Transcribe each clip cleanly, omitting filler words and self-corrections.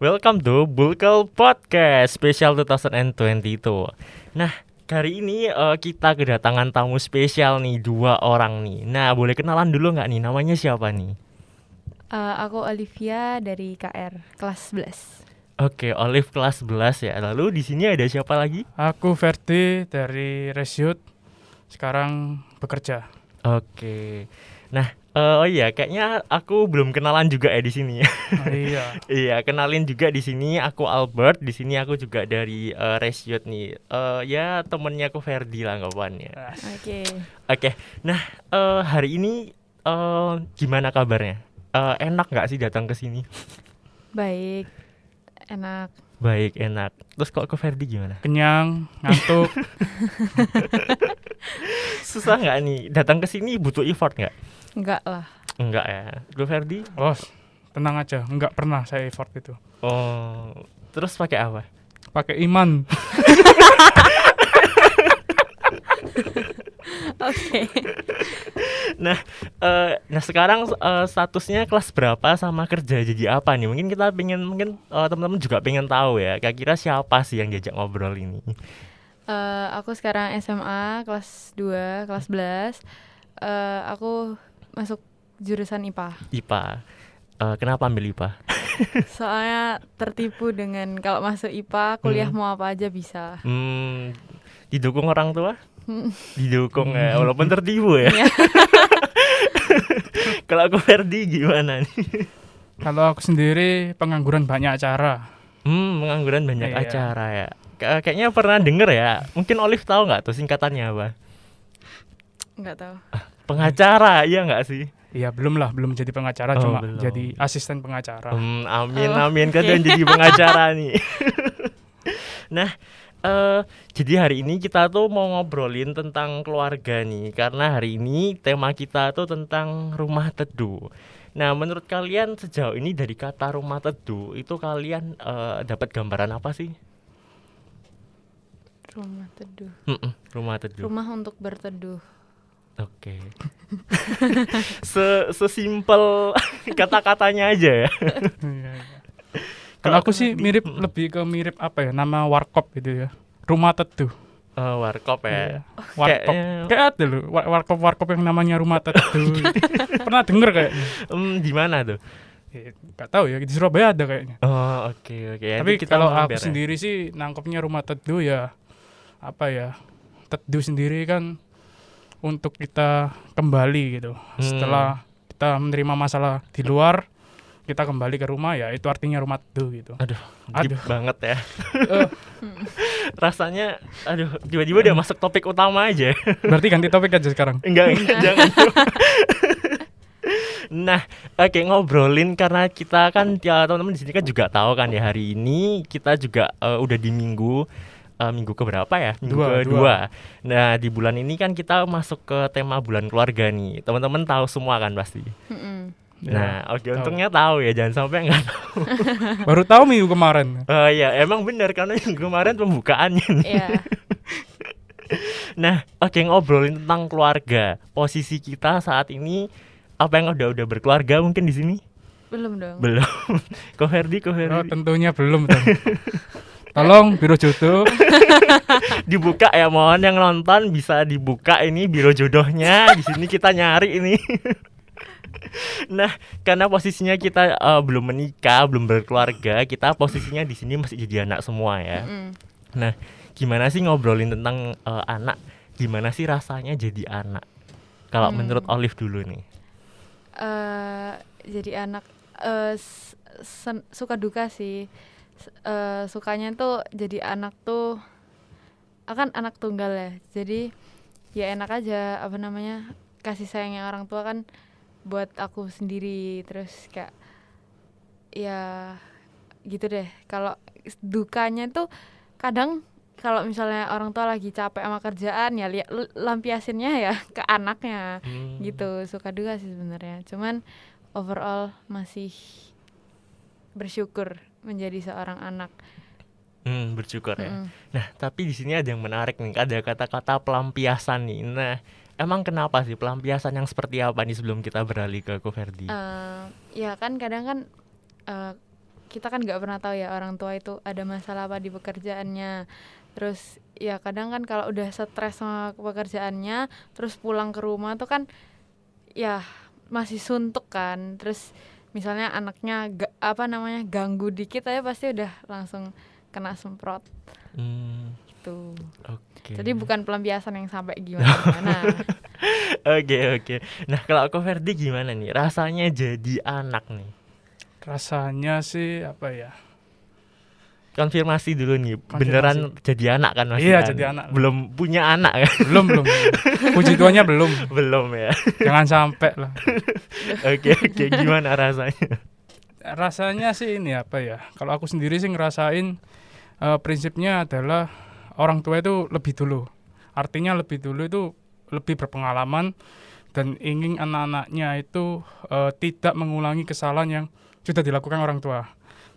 Welcome to Bulkel Podcast Special 2022. Nah, kali ini kita kedatangan tamu spesial nih, 2 orang nih. Nah, boleh kenalan dulu nggak nih, namanya siapa nih? Aku Olivia dari KR kelas 11. Oke, Olive kelas 11 ya. Lalu di sini ada siapa lagi? Aku Verdi dari Resyut, sekarang bekerja. Oke. Nah, oh iya, kayaknya aku belum kenalan juga ya di sini. Iya. Iya, kenalin juga di sini aku Albert. Di sini aku juga dari Resyut nih. Ya temennya aku Verdi lah anggapannya. Oke. Oke. Nah, hari ini gimana kabarnya? Enak nggak sih datang ke sini? Baik. Enak. Baik, enak. Terus kok ke Verdi gimana? Kenyang, ngantuk. Susah nggak nih datang ke sini, butuh effort nggak? Enggak lah. Enggak ya. Lu Verdi? Oh, tenang aja, nggak pernah saya effort itu. Oh, terus pakai apa? Pakai iman. Oke. Nah, sekarang statusnya kelas berapa sama kerja jadi apa nih? Mungkin teman-teman juga pengen tahu ya. Kira-kira siapa sih yang diajak ngobrol ini? Aku sekarang SMA kelas 2, kelas 11. Aku masuk jurusan IPA. IPA. Kenapa ambil IPA? Soalnya tertipu dengan kalau masuk IPA kuliah mau apa aja bisa. Didukung orang tua? Didukung ya, walaupun tertipu ya. Iya. Kalau aku Verdi gimana nih? Kalau aku sendiri pengangguran banyak acara. Pengangguran banyak Iya. acara ya. Kayaknya pernah denger ya. Mungkin Olive tahu nggak tuh singkatannya apa? Enggak tahu. Pengacara, iya nggak sih? Iya, belum jadi pengacara, Oh, cuma belum. jadi asisten pengacara. Amin Oke. kalian jadi pengacara nih. Nah, jadi hari ini kita tuh mau ngobrolin tentang keluarga nih, karena hari ini tema kita tuh tentang rumah teduh. Nah, menurut kalian sejauh ini dari kata rumah teduh itu kalian dapat gambaran apa sih? Rumah teduh. Rumah teduh. Rumah untuk berteduh. Oke. Sesimpel kata-katanya aja ya. Iya. Kalau aku sih lebih ke mirip apa ya, nama warkop gitu ya. Rumah teduh. Warkop ya. Iya. Warkop. Kayaknya- Kayak ada loh, warkop yang namanya rumah teduh. Pernah denger kayaknya? Di mana tuh? Gak tahu ya, di Surabaya ada kayaknya. Oh, oke. Tapi Nanti kita kalau aku mampir ya. sendiri sih nangkepnya rumah teduh ya, apa ya, teduh sendiri kan untuk kita kembali gitu. Setelah kita menerima masalah di luar, kita kembali ke rumah, ya itu artinya rumah teduh gitu. Deep banget ya. Eh, Rasanya tiba-tiba udah masuk topik utama aja. Berarti ganti topik aja sekarang. Enggak jangan. Nah, oke, ngobrolin karena kita kan ya teman-teman di sini kan juga tahu kan ya, hari ini kita juga udah di minggu keberapa ya? Minggu kedua. Nah, di bulan ini kan kita masuk ke tema bulan keluarga nih. Teman-teman tahu semua kan pasti. Ya, Nah, oke, tahu. untungnya tahu ya, jangan sampai nggak tahu. Baru tahu minggu kemarin. Ya, emang benar karena yang kemarin pembukaannya nih. Iya. Nah, oke, ngobrolin tentang keluarga. Posisi kita saat ini apa yang udah berkeluarga mungkin di sini? Belum dong. Belum. Ko Ferdi. Oh, tentunya belum dong. Tolong Biro Jodoh. Dibuka ya, mohon yang nonton bisa dibuka ini biro jodohnya. Di sini kita nyari ini. Nah, karena posisinya kita belum menikah, belum berkeluarga, kita posisinya di sini masih jadi anak semua ya. Nah, gimana sih ngobrolin tentang anak? Gimana sih rasanya jadi anak? Kalau menurut Olive dulu nih. Jadi anak suka duka sih. Sukanya tuh jadi anak tuh akan anak tunggal ya, jadi ya enak aja, apa namanya, kasih sayangnya orang tua kan buat aku sendiri. Terus kayak ya gitu deh. Kalau dukanya tuh kadang kalau misalnya orang tua lagi capek sama kerjaan ya lampiasinnya ya ke anaknya gitu. Suka duka sih sebenarnya, cuman overall masih bersyukur menjadi seorang anak. Bersyukur ya. Nah, tapi di sini ada yang menarik nih, ada kata-kata pelampiasan nih. Nah, emang kenapa sih pelampiasan yang seperti apa nih sebelum kita beralih ke Ko Ferdi? Ya kan kadang kan kita kan nggak pernah tahu ya orang tua itu ada masalah apa di pekerjaannya. Terus ya kadang kan kalau udah stres sama pekerjaannya, terus pulang ke rumah tuh kan ya masih suntuk kan. Terus misalnya anaknya ganggu dikit aja pasti udah langsung kena semprot gitu. Oke. Jadi bukan pelampiasan yang sampai gimana. Oke. Nah, kalau aku Ferdi gimana nih? Rasanya jadi anak nih. Rasanya sih apa ya? Konfirmasi dulu nih, Konfirmasi. beneran jadi anak kan masih? Iya, kan? jadi anak. Belum punya anak kan? Belum. Puji Tuhannya belum. Belum ya. Jangan sampai lah. Oke, gimana rasanya? Rasanya sih ini apa ya? Kalau aku sendiri sih ngerasain prinsipnya adalah orang tua itu lebih dulu. Artinya lebih dulu itu lebih berpengalaman dan ingin anak-anaknya itu tidak mengulangi kesalahan yang sudah dilakukan orang tua.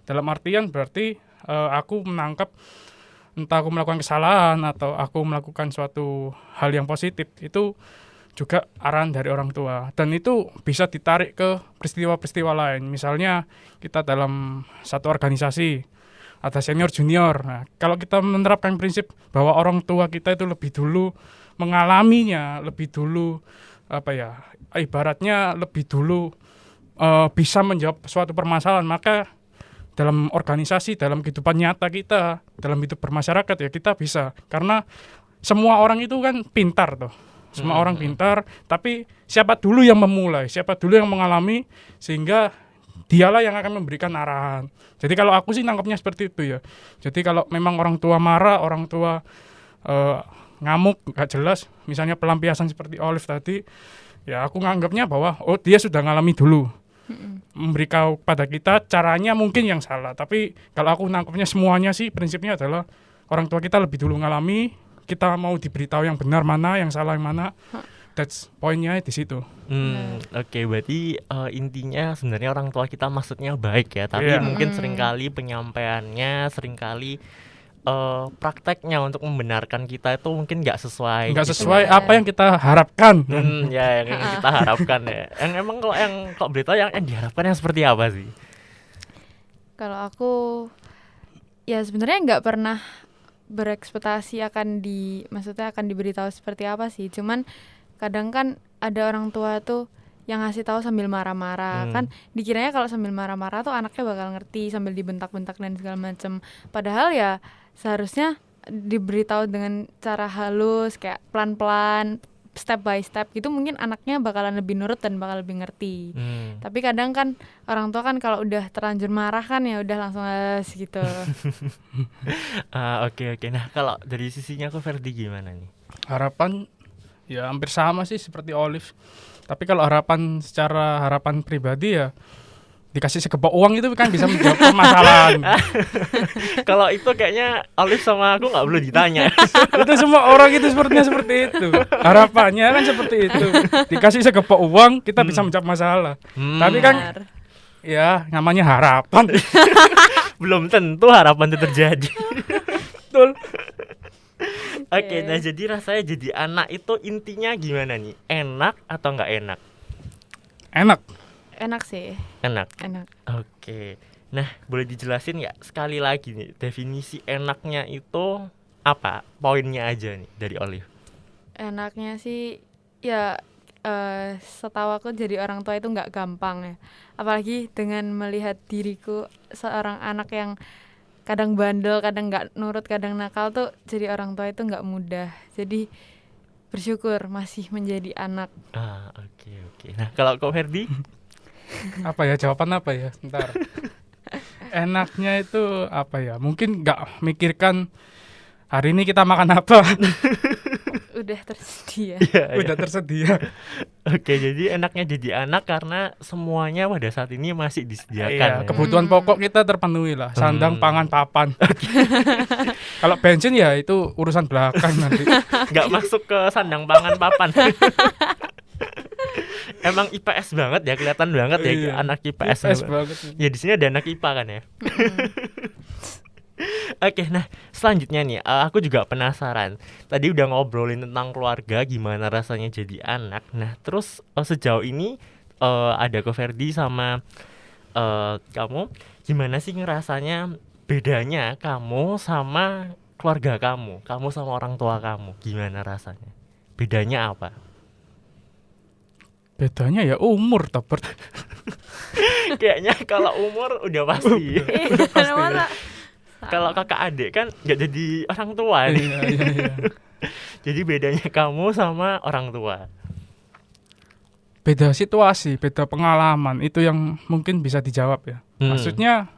Dalam artian berarti aku menangkap entah aku melakukan kesalahan atau aku melakukan suatu hal yang positif itu juga arahan dari orang tua, dan itu bisa ditarik ke peristiwa-peristiwa lain. Misalnya kita dalam satu organisasi ada senior junior. Nah, kalau kita menerapkan prinsip bahwa orang tua kita itu lebih dulu mengalaminya, lebih dulu ibaratnya lebih dulu bisa menjawab suatu permasalahan, maka dalam organisasi, dalam kehidupan nyata kita, dalam hidup bermasyarakat ya kita bisa. Karena semua orang itu kan pintar tuh. Semua orang pintar, tapi siapa dulu yang memulai, siapa dulu yang mengalami, sehingga dialah yang akan memberikan arahan. Jadi kalau aku sih nangkapnya seperti itu ya. Jadi kalau memang orang tua marah, orang tua ngamuk, gak jelas, misalnya pelampiasan seperti Olive tadi, ya aku nganggapnya bahwa dia sudah ngalami dulu. Memberitahu pada kita caranya mungkin yang salah, tapi kalau aku nangkapnya semuanya sih prinsipnya adalah orang tua kita lebih dulu ngalami, kita mau diberitahu yang benar mana, yang salah yang mana. That's poinnya di situ. Oke, berarti intinya sebenarnya orang tua kita maksudnya baik ya, tapi mungkin seringkali penyampaiannya, seringkali prakteknya untuk membenarkan kita itu mungkin nggak sesuai. Nggak sesuai apa yang kita harapkan. Ya, yang kita harapkan ya. Yang emang kalau berita yang diharapkan yang seperti apa sih? Kalau aku ya sebenarnya nggak pernah berekspektasi maksudnya akan diberitahu seperti apa sih. Cuman kadang kan ada orang tua tuh yang ngasih tahu sambil marah-marah. Kan dikiranya kalau sambil marah-marah tuh anaknya bakal ngerti sambil dibentak-bentak dan segala macam. Padahal ya seharusnya diberitahu dengan cara halus, kayak pelan-pelan, step by step gitu, mungkin anaknya bakalan lebih nurut dan bakal lebih ngerti. Tapi kadang kan orang tua kan kalau udah terlanjur marah kan ya udah langsung gitu. Oke. Nah, kalau dari sisinya aku Ferdi gimana nih? Harapan ya hampir sama sih seperti Olive. Tapi kalau secara harapan pribadi ya dikasih sekepok uang itu kan bisa menjawab permasalahan. Kalau itu kayaknya Olive sama aku nggak perlu ditanya. Itu semua orang itu sepertinya seperti itu. Harapannya kan seperti itu. Dikasih sekepok uang kita bisa menjawab masalah. Tapi kan ya namanya harapan. Belum tentu harapan itu terjadi. Betul. Oke, nah jadi rasanya jadi anak itu intinya gimana nih? Enak atau nggak enak? Enak sih. Enak. Oke. Nah, boleh dijelasin nggak sekali lagi nih definisi enaknya itu apa? Poinnya aja nih dari Olive. Enaknya sih ya setahu aku jadi orang tua itu nggak gampang ya. Apalagi dengan melihat diriku seorang anak yang kadang bandel, kadang nggak nurut, kadang nakal tuh jadi orang tua itu nggak mudah. Jadi bersyukur masih menjadi anak. Oke. Nah, kalau kau Ferdi? Jawaban apa ya? Bentar. Enaknya itu apa ya? Mungkin nggak mikirkan hari ini kita makan apa. Udah tersedia. Udah tersedia. Oke, jadi enaknya jadi anak karena semuanya pada saat ini masih disediakan. Kebutuhan pokok kita terpenuhi lah. Sandang, pangan, papan. Kalau bensin ya itu urusan belakang nanti. Nggak masuk ke sandang, pangan, papan. Emang IPS banget ya, kelihatan banget ya anak IPS banget. Ya di sini ada anak IPA kan ya. Oke, nah selanjutnya nih, aku juga penasaran. Tadi udah ngobrolin tentang keluarga, gimana rasanya jadi anak. Nah, terus sejauh ini ada Ko Ferdi sama kamu gimana sih ngerasanya bedanya kamu sama keluarga kamu sama orang tua kamu, gimana rasanya? Bedanya apa? Bedanya ya umur Topper. Kayaknya kalau umur udah pasti. Iya, pasti ya. masa Kalau kakak adik kan nggak jadi orang tua nih. Iya. Jadi bedanya kamu sama orang tua. Beda situasi, beda pengalaman, itu yang mungkin bisa dijawab ya. Maksudnya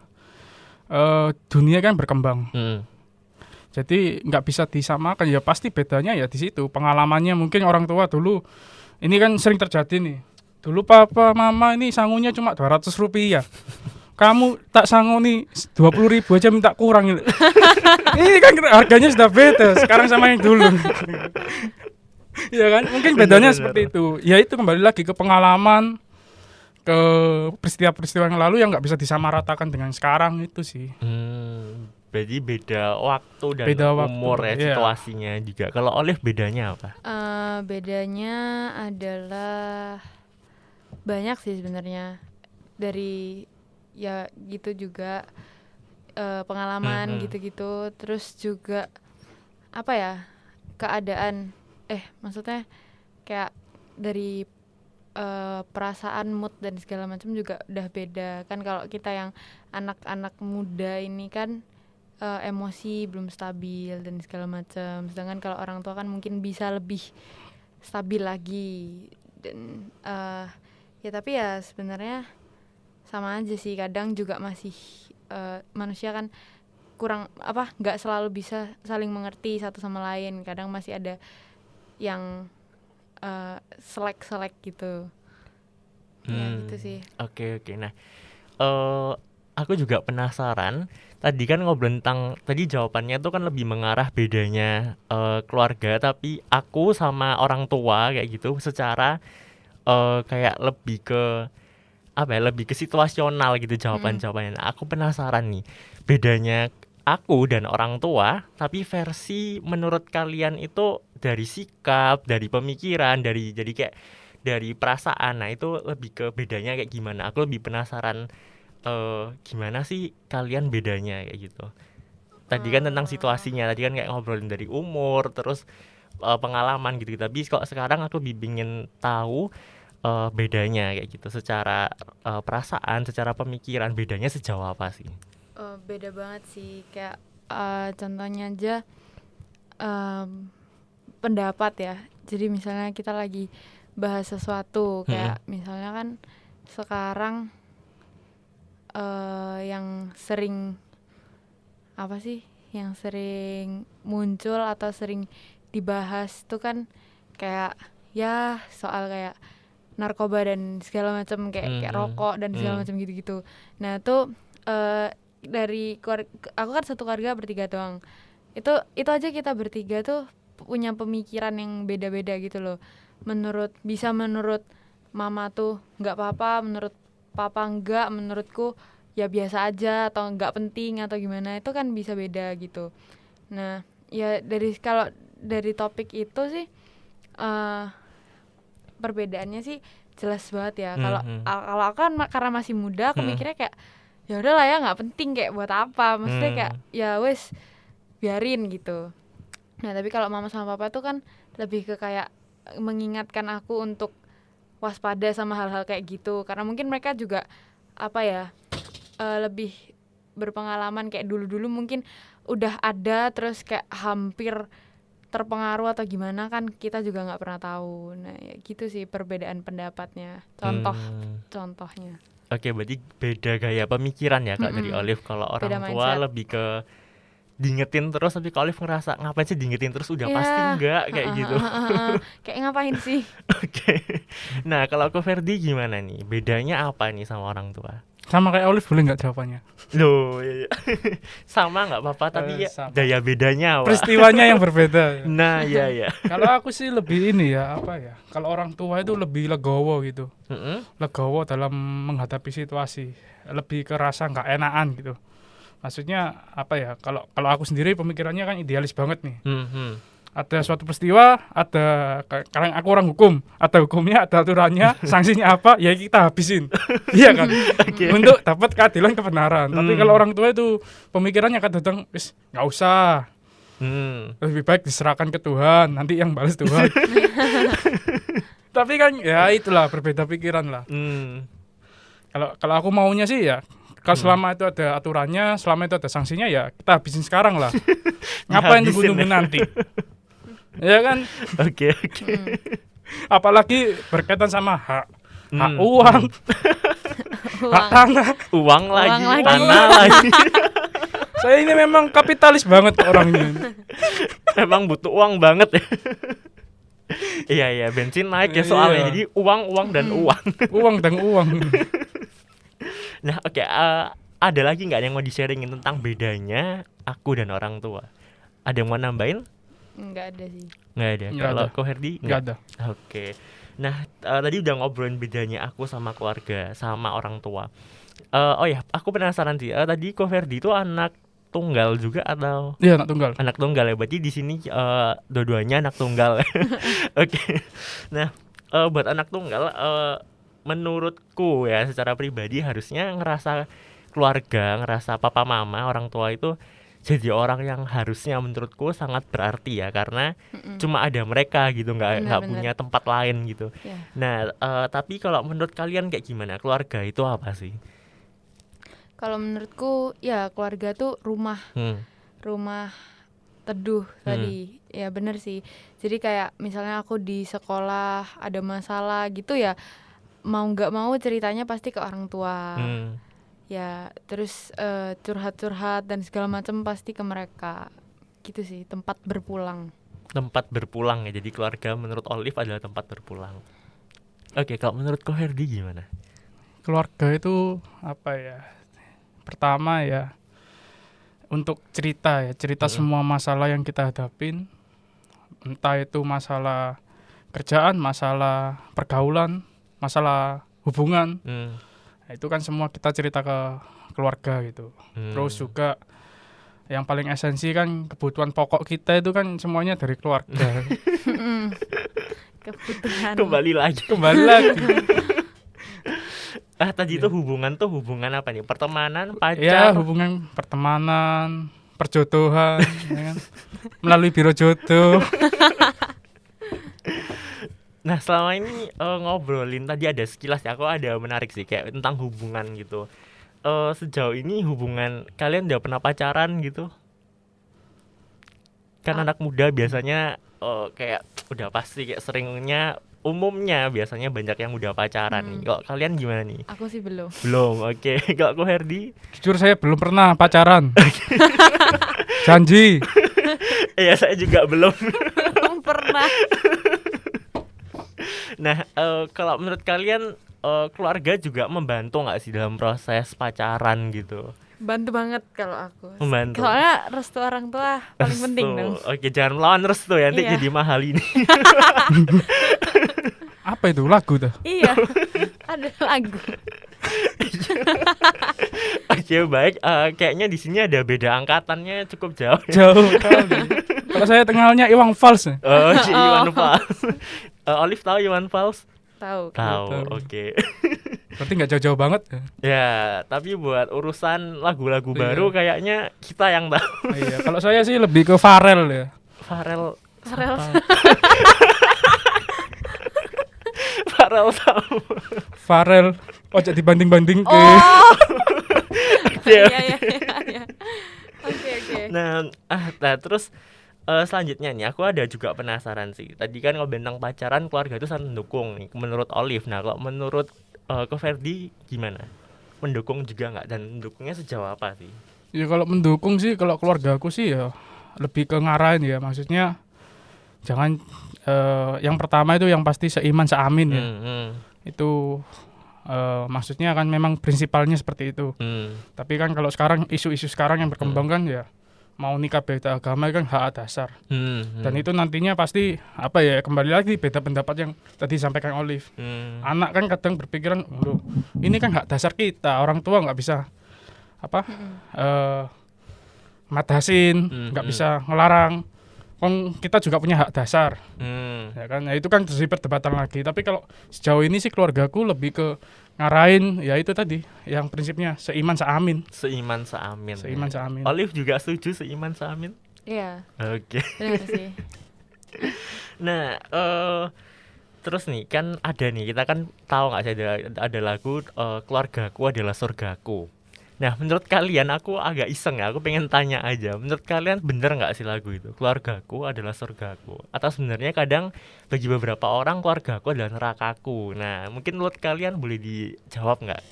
dunia kan berkembang. Jadi nggak bisa disamakan, ya pasti bedanya ya di situ. Pengalamannya mungkin orang tua dulu, ini kan sering terjadi nih. Dulu papa mama ini sangunya cuma 200 rupiah. Kamu tak sangu nih 20.000 aja minta kurang. Ini kan harganya sudah beda sekarang sama yang dulu. Iya kan, mungkin bedanya seperti itu. Ya itu kembali lagi ke pengalaman, ke peristiwa-peristiwa yang lalu yang nggak bisa disamaratakan dengan sekarang itu sih. Berarti beda waktu dan Beda waktu, umur ya, iya. situasinya juga. Kalau Olive bedanya apa? bedanya adalah banyak sih sebenarnya, dari ya gitu juga pengalaman gitu-gitu, terus juga apa ya, keadaan maksudnya kayak dari perasaan, mood dan segala macam juga udah beda kan. Kalau kita yang anak-anak muda ini kan emosi belum stabil dan segala macam, sedangkan kalau orang tua kan mungkin bisa lebih stabil lagi. Dan ya tapi ya sebenarnya sama aja sih, kadang juga masih manusia kan kurang nggak selalu bisa saling mengerti satu sama lain, kadang masih ada yang selek gitu. Ya gitu sih. Oke. Nah, aku juga penasaran. Tadi kan ngobrol tentang, tadi jawabannya tuh kan lebih mengarah bedanya keluarga, tapi aku sama orang tua kayak gitu secara kayak lebih ke lebih ke situasional gitu jawabannya. Nah, aku penasaran nih, bedanya aku dan orang tua tapi versi menurut kalian itu dari sikap, dari pemikiran, jadi kayak dari perasaan. Nah, itu lebih ke bedanya kayak gimana? Aku lebih penasaran gimana sih kalian bedanya kayak gitu. Tadi kan tentang situasinya, tadi kan kayak ngobrolin dari umur, terus pengalaman gitu. Tapi kok sekarang aku lebih ingin tahu bedanya kayak gitu, secara perasaan, secara pemikiran, bedanya sejauh apa sih? Beda banget sih, kayak contohnya aja pendapat ya. Jadi misalnya kita lagi bahas sesuatu, kayak misalnya kan sekarang yang sering yang sering muncul atau sering dibahas tuh kan kayak ya soal kayak narkoba dan segala macam, kayak rokok dan segala macam gitu-gitu. Nah tuh dari aku kan satu keluarga bertiga doang, itu aja kita bertiga tuh punya pemikiran yang beda-beda gitu loh. Menurut mama tuh nggak apa-apa, menurut papa enggak, menurutku ya biasa aja atau nggak penting atau gimana, itu kan bisa beda gitu. Nah ya kalau dari topik itu sih perbedaannya sih jelas banget ya. Kalau aku kan karena masih muda, aku mikirnya kayak ya udahlah ya, nggak penting, kayak buat apa, maksudnya kayak ya wes biarin gitu. Nah tapi kalau mama sama papa tuh kan lebih ke kayak mengingatkan aku untuk waspada sama hal-hal kayak gitu, karena mungkin mereka juga lebih berpengalaman, kayak dulu-dulu mungkin udah ada terus kayak hampir terpengaruh atau gimana kan, kita juga nggak pernah tahu. Nah ya gitu sih perbedaan pendapatnya. Contohnya. Oke, berarti beda gaya pemikiran ya Kak dari Olive. Kalau orang Beda tua mindset. lebih ke diingetin terus, tapi kalau Olive ngerasa ngapain sih diingetin terus, udah pasti enggak kayak gitu. Kayak ngapain sih? Oke. Nah, kalau ke Ferdi gimana nih? Bedanya apa nih sama orang tua? Sama kayak Olive, boleh nggak jawabannya? Loh, iya. Sama nggak apa-apa, tapi ya Sama. daya bedanya apa? Peristiwanya yang berbeda. Nah, iya. Kalau aku sih lebih ini ya, kalau orang tua itu lebih legowo gitu. Legowo dalam menghadapi situasi, lebih ke rasa nggak enakan gitu. Maksudnya kalau aku sendiri pemikirannya kan idealis banget nih. ada suatu peristiwa, ada karena aku orang hukum, ada hukumnya, ada aturannya, sanksinya apa, ya kita habisin, iya kan, untuk dapat keadilan kebenaran. Tapi kalau orang tua itu pemikirannya kadang wis nggak usah, lebih baik diserahkan ke Tuhan, nanti yang balas Tuhan. Tapi kan ya itulah berbeda pikiran lah. Kalau aku maunya sih ya, kalau selama itu ada aturannya, selama itu ada sanksinya ya kita habisin sekarang lah. Ngapain tunggu-tunggu nanti? Ya kan? Oke. Apalagi berkaitan sama hak uang, hak tanah. Uang lagi, lagi. tanah lagi. Saya ini memang kapitalis banget orangnya. Emang butuh uang banget ya. Iya, bensin naik ya soalnya. Iya. Jadi uang dan uang. Uang dan uang. Nah, oke, ada lagi nggak yang mau di-sharingin tentang bedanya aku dan orang tua? Ada yang mau nambahin? Nggak ada sih. Nggak ada. Nggak Kalau ada. Ko Herdi? Nggak ada. Oke. Nah, tadi udah ngobrolin bedanya aku sama keluarga, sama orang tua. Oh ya, aku penasaran sih. Tadi Ko Herdi itu anak tunggal juga atau Iya, anak tunggal. anak tunggal ya? Berarti di sini dua-duanya anak tunggal. Oke. Nah, buat anak tunggal, menurutku ya secara pribadi harusnya ngerasa keluarga, ngerasa papa mama, orang tua itu jadi orang yang harusnya menurutku sangat berarti ya, karena cuma ada mereka gitu, nggak Benar-benar. punya tempat lain gitu. Ya. Nah, tapi kalau menurut kalian kayak gimana? Keluarga itu apa sih? Kalau menurutku ya keluarga tuh rumah teduh tadi. Ya bener sih. Jadi kayak misalnya aku di sekolah ada masalah gitu ya, mau nggak mau ceritanya pasti ke orang tua. Ya terus curhat-curhat dan segala macam pasti ke mereka. Gitu sih, tempat berpulang. Tempat berpulang ya. Jadi keluarga menurut Olive adalah tempat berpulang. Oke, kalau menurut Ko Herdi gimana? Keluarga itu apa ya? Pertama ya untuk cerita semua masalah yang kita hadapin, entah itu masalah kerjaan, masalah pergaulan, masalah hubungan. Nah, itu kan semua kita cerita ke keluarga gitu. Terus juga yang paling esensi kan kebutuhan pokok kita itu kan semuanya dari keluarga. Kebutuhan. Kembali lagi. Tadi itu hubungan apa nih? Pertemanan, Ya, pacar? hubungan pertemanan, perjodohan, ya kan? Melalui biro jodoh. Nah, selama ini ngobrolin tadi ada sekilas ya, aku ada menarik sih kayak tentang hubungan gitu. Sejauh ini hubungan kalian udah pernah pacaran gitu? Kan anak muda biasanya kayak udah pasti kayak seringnya umumnya biasanya banyak yang udah pacaran nih. Kalau kalian gimana nih? Aku sih belum. Belum, oke. Kalau Ko Herdi? Jujur saya belum pernah pacaran. Janji. Iya, saya juga belum. Belum pernah. Nah, kalau menurut kalian keluarga juga membantu nggak sih dalam proses pacaran gitu? Bantu banget kalau aku. Membantu. Soalnya restu orang tua paling penting Restu. dong. Oke, jangan melawan restu ya, nanti Iya. jadi mahal ini. Apa itu lagu tuh? Iya. Ada lagu. Oke, baik. Kayaknya di sini ada beda angkatannya cukup jauh. Jauh kali. Kalau saya kenalnya Iwang Fals. Oh, si Iwan Fals. Olive tahu Iwan Fals? Tahu. Tahu. Tahu. Oke. Berarti nggak jauh-jauh banget. Ya, tapi buat urusan lagu-lagu Iya. baru kayaknya kita yang tahu. Iya, kalau saya sih lebih ke Pharrell ya. Farel Farel. Farel tahu. Pharrell ojo dibanding-banding ke. Oh. Iya. Iya. Oke. Nah, terus selanjutnya nih aku ada juga penasaran sih. Tadi kan kalau tentang pacaran keluarga itu sangat mendukung nih menurut Olive. Nah, kalau menurut Ko Ferdi gimana? Mendukung juga nggak, dan mendukungnya sejauh apa sih? Ya kalau mendukung sih, kalau keluarga aku sih ya lebih ke ngarahin ya. Maksudnya jangan yang pertama itu yang pasti seiman seamin ya. Itu maksudnya kan memang prinsipalnya seperti itu. Tapi kan kalau sekarang isu-isu sekarang yang berkembang kan ya mau nikah beda agama kan hak dasar. Dan itu nantinya pasti apa ya, kembali lagi beda pendapat yang tadi disampaikan Olive. Anak kan kadang berpikiran, loh ini kan hak dasar kita, orang tua nggak bisa matasin, nggak bisa ngelarang. kita juga punya hak dasar. Ya kan, nah itu kan jadi perdebatan lagi. Tapi kalau sejauh ini sih keluargaku lebih ke ngarahin ya itu tadi yang prinsipnya seiman seamin. Seiman seamin. Seiman seamin. Olive juga setuju seiman seamin? Iya, Oke. benar sih. Nah, terus nih kan ada nih, kita kan tahu nggak sih ada lagu keluargaku adalah surgaku. Nah, menurut kalian, aku agak iseng ya, aku pengen tanya aja, menurut kalian bener nggak sih lagu itu? Keluargaku adalah surgaku. Atau sebenarnya kadang bagi beberapa orang keluargaku adalah nerakaku. Nah, mungkin menurut kalian boleh dijawab nggak?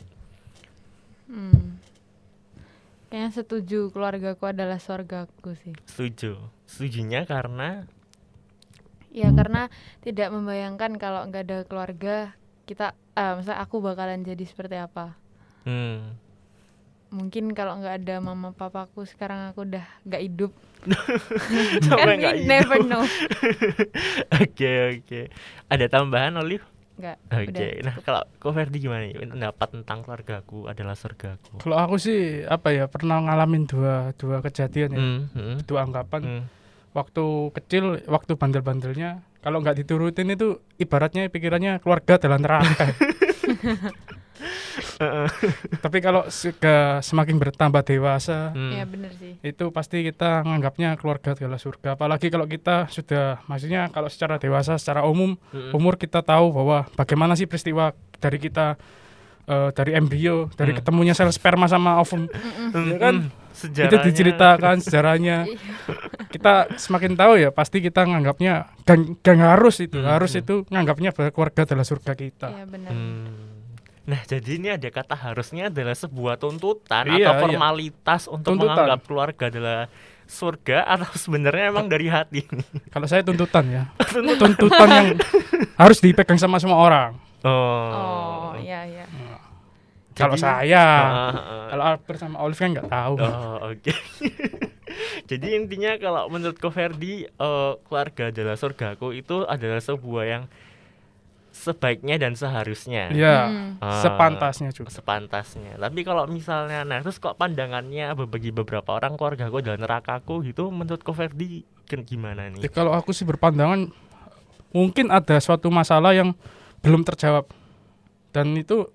Kayaknya setuju, keluargaku adalah surgaku sih. Setuju. Setujunya karena Ya karena tidak membayangkan kalau nggak ada keluarga kita, misalnya aku bakalan jadi seperti apa. Mungkin kalau nggak ada mama papaku sekarang aku udah nggak hidup. sampai Kan nggak we hidup. never know. Oke. Ada tambahan, Olive? Nggak. Oke. Udah, Nah, cukup. kalau Ko Ferdi gimana nih? Pendapat tentang keluargaku adalah surgaku. Kalau aku sih apa ya, pernah ngalamin dua kejadian ya. Dua anggapan. Waktu kecil, waktu bandel-bandelnya, kalau nggak diturutin itu ibaratnya pikirannya keluarga adalah neraka. Tapi kalau semakin bertambah dewasa, Ya bener sih. itu pasti kita nganggapnya keluarga adalah surga. Apalagi kalau kita sudah, maksudnya kalau secara dewasa, secara umum, umur kita tahu bahwa bagaimana sih peristiwa dari kita, dari embrio, dari ketemunya sel sperma sama ovum, ya kan? Itu Sejarahnya. diceritakan sejarahnya. Kita semakin tahu ya, pasti kita nganggapnya gang harus itu, harus itu nganggapnya bahwa keluarga adalah surga kita. Ya benar. Nah, jadi ini ada kata harusnya adalah sebuah tuntutan Iya, atau formalitas untuk Tuntutan. menganggap keluarga adalah surga, atau sebenarnya emang dari hati nih? Kalau saya tuntutan ya, tuntutan yang harus dipegang sama semua orang. Oh, iya. Kalau Jadi- saya, Heeh. kalau Albert sama Olive kan nggak tahu. Oh, oke. Jadi intinya kalau menurut Ko Ferdi, keluarga adalah surgaku itu adalah sebuah yang sebaiknya dan seharusnya. Iya, Ah, sepantasnya juga. sepantasnya. Tapi kalau misalnya, nah terus kok pandangannya bagi beberapa orang keluargaku adalah nerakaku gitu, menurut Ko Ferdi gimana Ya, nih? kalau aku sih berpandangan mungkin ada suatu masalah yang belum terjawab, dan itu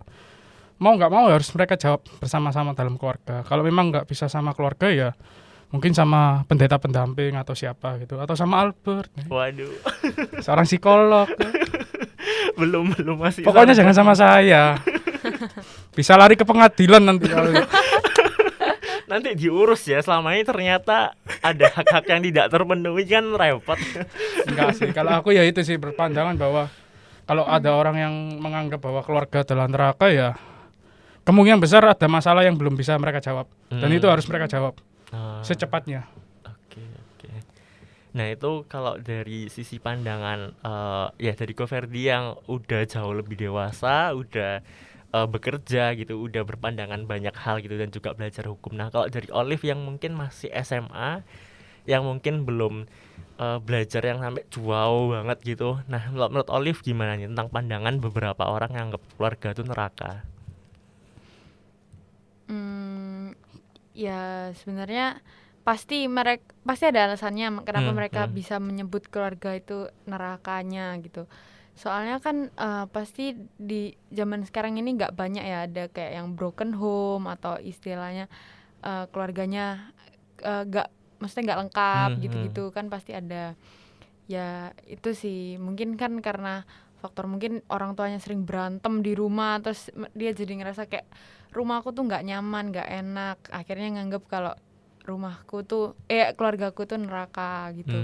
mau nggak mau harus mereka jawab bersama-sama dalam keluarga. Kalau memang nggak bisa sama keluarga ya mungkin sama pendeta pendamping atau siapa gitu, atau sama Albert, Waduh, seorang psikolog. belum masih. Pokoknya jangan sama saya. Bisa lari ke pengadilan nanti kalau Nanti diurus ya. Selama ini ternyata ada hak-hak yang tidak terpenuhi, kan repot. enggak sih. Kalau aku ya itu sih berpandangan bahwa kalau ada orang yang menganggap bahwa keluarga adalah neraka, ya kemungkinan besar ada masalah yang belum bisa mereka jawab, dan itu harus mereka jawab secepatnya. Oke. Nah, itu kalau dari sisi pandangan ya dari Ko Ferdi yang udah jauh lebih dewasa, udah bekerja gitu, udah berpandangan banyak hal gitu, dan juga belajar hukum. Nah, kalau dari Olive yang mungkin masih SMA, yang mungkin belum belajar yang sampai jauh banget gitu. Nah, menurut Olive gimana nih tentang pandangan beberapa orang yang anggap keluarga itu neraka? Ya sebenarnya pasti ada alasannya kenapa mereka Hmm. bisa menyebut keluarga itu nerakanya gitu. Soalnya kan pasti di zaman sekarang ini nggak banyak ya ada kayak yang broken home atau istilahnya keluarganya maksudnya nggak lengkap gitu-gitu kan pasti ada. Ya itu sih mungkin kan karena faktor mungkin orang tuanya sering berantem di rumah, terus dia jadi ngerasa kayak rumahku tuh nggak nyaman, nggak enak, akhirnya nganggep kalau rumahku tuh keluargaku tuh neraka gitu.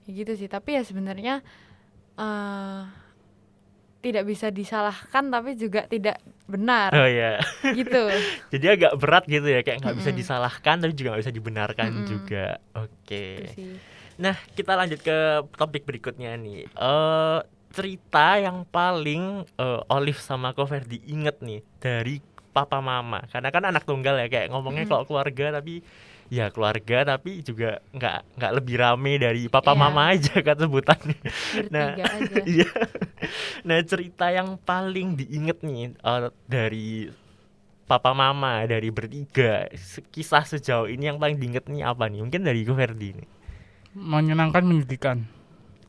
Ya gitu sih. Tapi ya sebenarnya tidak bisa disalahkan tapi juga tidak benar Oh ya. gitu. Jadi agak berat gitu ya, kayak nggak bisa disalahkan tapi juga nggak bisa dibenarkan juga. Oke. Gitu sih. Nah, kita lanjut ke topik berikutnya nih. Cerita yang paling Olive sama Ko Ferdi inget nih dari papa mama. Karena kan anak tunggal ya, kayak ngomongnya kalau keluarga tapi ya keluarga, tapi juga nggak lebih rame dari papa Iya. mama aja kan sebutannya. Bertiga aja. Iya. Nah, cerita yang paling diinget nih dari papa mama, dari bertiga, kisah sejauh ini yang paling diinget nih apa nih? Mungkin dari Ko Ferdi nih. menyenangkan, menyedihkan.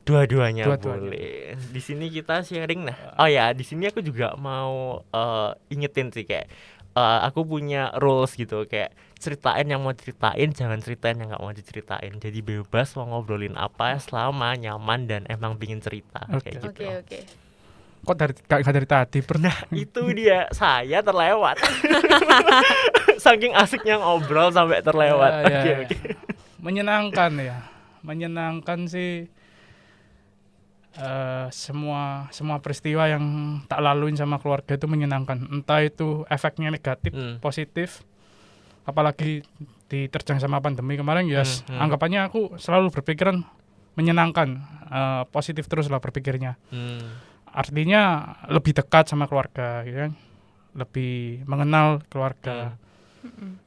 Dua-duanya Dua-duanya. boleh. Di sini kita sharing. Nah, oh ya, di sini aku juga mau ingetin sih kayak aku punya rules gitu kayak ceritain yang mau ceritain, jangan ceritain yang nggak mau diceritain. Jadi bebas mau ngobrolin apa selama nyaman dan emang pingin cerita Oke. kayak gitu. Oke. Kok dari tadi pernah Itu dia, saya terlewat. Saking asiknya ngobrol sampai terlewat. Ya, Oke, ya. oke. Menyenangkan ya. Menyenangkan sih semua peristiwa yang tak laluin sama keluarga itu menyenangkan. Entah itu efeknya negatif, positif. Apalagi diterjang sama pandemi kemarin ya anggapannya aku selalu berpikiran menyenangkan, positif terus lah berpikirnya. Artinya lebih dekat sama keluarga gitu kan. Lebih mengenal keluarga.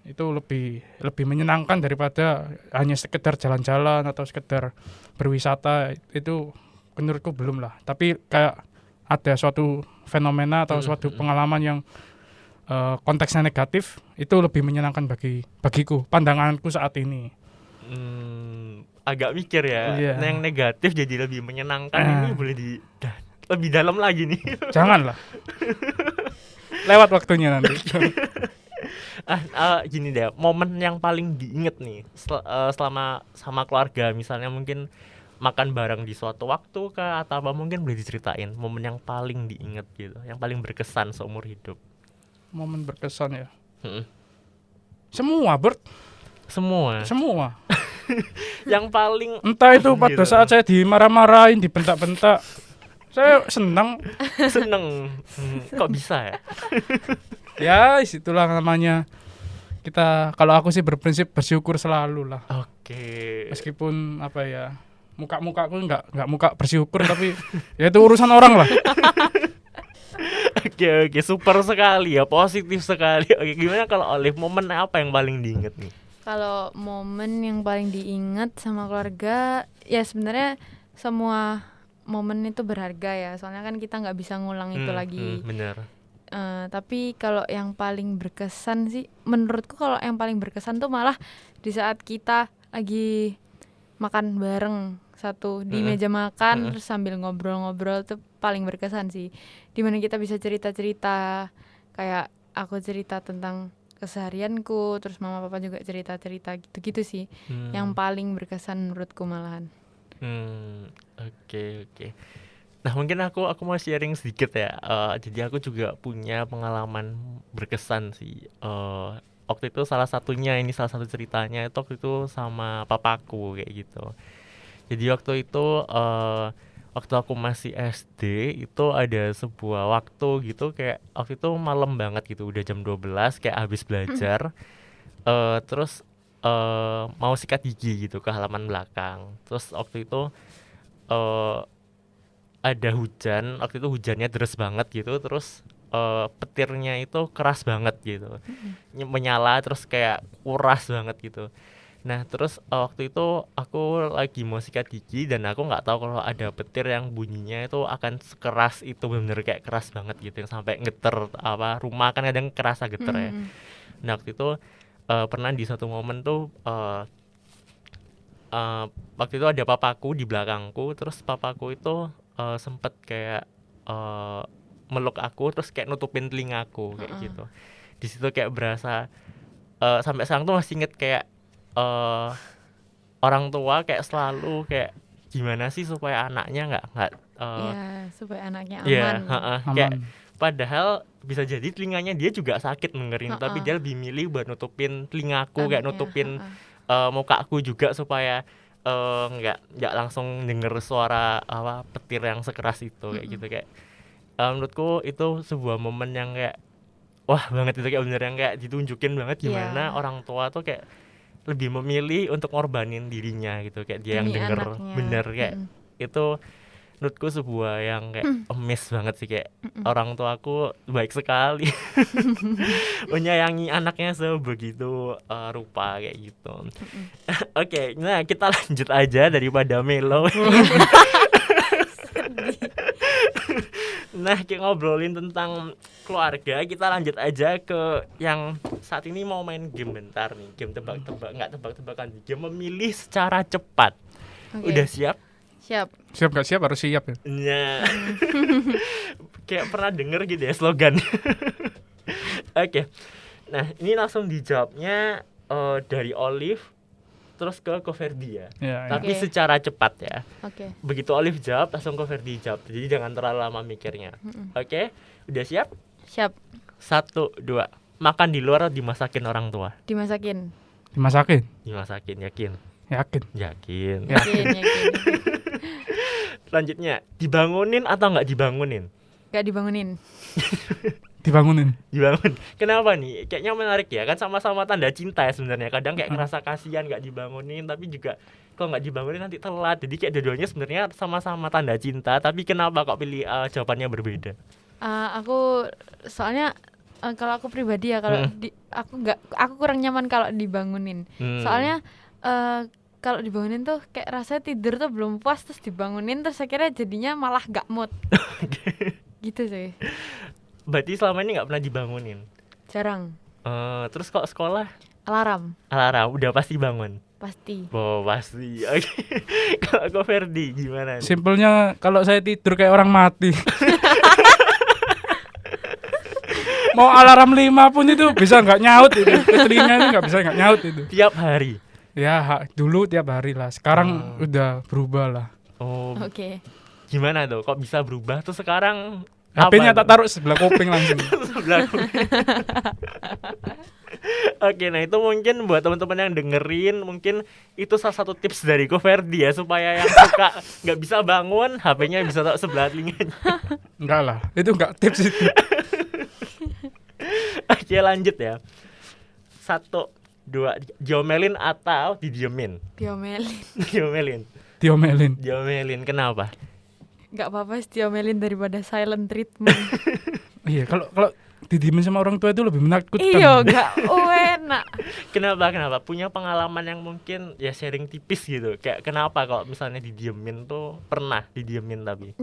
Itu lebih menyenangkan daripada hanya sekedar jalan-jalan atau sekedar berwisata. Itu menurutku belum lah, tapi kayak ada suatu fenomena atau suatu pengalaman yang konteksnya negatif, itu lebih menyenangkan bagiku, pandanganku saat ini. Agak mikir ya. Iya. Nah, yang negatif jadi lebih menyenangkan ini boleh lebih dalam lagi nih. Janganlah. Lewat waktunya nanti. Gini deh, momen yang paling diinget nih selama sama keluarga, misalnya mungkin makan bareng di suatu waktu kah atau apa, mungkin boleh diceritain momen yang paling diinget gitu, yang paling berkesan seumur hidup. Momen berkesan ya. Semua, Bert. Semua. Yang paling Entah itu pada gitu. saat saya dimarah-marahin, dibentak-bentak, saya senang. Kok bisa ya? Ya, itulah namanya. Kalau aku sih berprinsip bersyukur selalu lah. Oke. Meskipun apa ya, muka-mukaku nggak muka bersyukur tapi ya itu urusan orang lah. Oke, super sekali ya, positif sekali. Oke, gimana kalau Olive, momen apa yang paling diinget nih? Kalau momen yang paling diingat sama keluarga, ya sebenarnya semua momen itu berharga ya. Soalnya kan kita nggak bisa ngulang itu lagi. Bener. Tapi kalau yang paling berkesan sih, menurutku kalau yang paling berkesan tuh malah di saat kita lagi makan bareng di meja makan terus sambil ngobrol-ngobrol tuh paling berkesan sih. Dimana kita bisa cerita-cerita, kayak aku cerita tentang keseharianku, terus mama papa juga cerita-cerita gitu-gitu sih. Yang paling berkesan menurutku malahan. Oke. Nah, mungkin aku mau sharing sedikit ya. Jadi aku juga punya pengalaman berkesan sih. Waktu itu salah satu ceritanya itu waktu itu sama papaku kayak gitu. Jadi waktu itu waktu aku masih SD itu ada sebuah waktu gitu, kayak waktu itu malam banget gitu, udah jam 12 kayak habis belajar. Terus mau sikat gigi gitu ke halaman belakang. Terus waktu itu ada hujan, waktu itu hujannya deras banget gitu, terus petirnya itu keras banget gitu, menyala terus kayak kuras banget gitu. Nah terus waktu itu aku lagi mau sikat gigi dan aku nggak tahu kalau ada petir yang bunyinya itu akan sekeras itu, bener-bener kayak keras banget gitu, yang sampai geter rumah kan kadang kerasa geter ya. Nah waktu itu pernah di satu momen tuh waktu itu ada papaku di belakangku, terus papaku itu sempet kayak meluk aku terus kayak nutupin telingaku kayak gitu. Di situ kayak berasa sampai sekarang tuh masih inget kayak orang tua kayak selalu kayak gimana sih supaya anaknya nggak supaya anaknya aman. Kayak padahal bisa jadi telinganya dia juga sakit dengerin, tapi dia lebih milih buat nutupin telingaku, kayak nutupin mukaku juga supaya nggak langsung denger suara petir yang sekeras itu kayak gitu. Kayak menurutku itu sebuah momen yang kayak wah banget, itu kayak bener yang kayak ditunjukin banget gimana orang tua tuh kayak lebih memilih untuk ngorbanin dirinya gitu, kayak dia yang denger anaknya. Bener kayak itu menurutku sebuah yang kayak amazed banget sih, kayak orang tua aku baik sekali menyayangi anaknya sebegitu rupa kayak gitu. Oke, nah kita lanjut aja daripada melo. Nah, kayak ngobrolin tentang keluarga, kita lanjut aja ke yang saat ini mau main game bentar nih. Game tebak-tebak, nggak tebak-tebakan, game memilih secara cepat. Oke. Udah siap? Siap. Siap gak siap harus siap ya. Nah, kayak pernah denger gitu ya slogan. Oke. Nah, ini langsung dijawabnya dari Olive terus ke Koferdi ya. Ya, ya. Tapi Oke. secara cepat ya. Oke. Begitu Olive jawab langsung Koferdi jawab. Jadi jangan terlalu lama mikirnya. Oke, udah siap? Siap. 1, 2. Makan di luar atau dimasakin orang tua? Dimasakin. Dimasakin. Dimasakin, yakin? Yakin. Yakin. Ya. Yakin, yakin. Lanjutnya, dibangunin atau nggak dibangunin? Gak dibangunin. Dibangunin. Dibangun. Kenapa nih? Kayaknya menarik ya. Kan sama-sama tanda cinta ya sebenarnya. Kadang kayak ngerasa kasihan nggak dibangunin, tapi juga kalau nggak dibangunin nanti telat. Jadi kayak dua-duanya sebenarnya sama-sama tanda cinta. Tapi kenapa kok pilih jawabannya berbeda? Aku soalnya kalau aku pribadi ya kalau aku kurang nyaman kalau dibangunin. Soalnya kalau dibangunin tuh kayak rasanya tidur tuh belum puas terus dibangunin terus akhirnya jadinya malah gak mood. Gitu sih. Berarti selama ini nggak pernah dibangunin? Jarang. Terus kok sekolah? Alarm Alarm, udah pasti bangun? pasti. Oh pasti. Oke. Kalau Ferdi gimana nih? Simpelnya kalau saya tidur kayak orang mati. Mau alarm 5 pun itu bisa nggak nyaut itu. Ke telinga itu nggak bisa nggak nyaut itu. Tiap hari? Ya dulu tiap hari lah. Sekarang udah berubah lah. Oh, Oke. gimana tuh? Kok bisa berubah tuh sekarang? HP-nya Apa tak taruh sebelah kuping langsung. sebelah kuping. Oke, nah itu mungkin buat teman-teman yang dengerin, mungkin itu salah satu tips dari Ko Ferdi ya, supaya yang suka nggak bisa bangun, HP-nya bisa taruh sebelah telinganya. Enggak lah, itu enggak tips itu. Oke, lanjut ya. 1, 2, diomelin atau didiemin? Diomelin. Diomelin. Diomelin. Diomelin, kenapa? Gak apa-apa sih diomelin daripada silent treatment. Iya, kalau didiemin sama orang tua itu lebih menakutkan. Iya, gak enak. Kenapa? Punya pengalaman yang mungkin ya sharing tipis gitu. Kayak kenapa kalau misalnya didiemin tuh pernah didiemin tapi?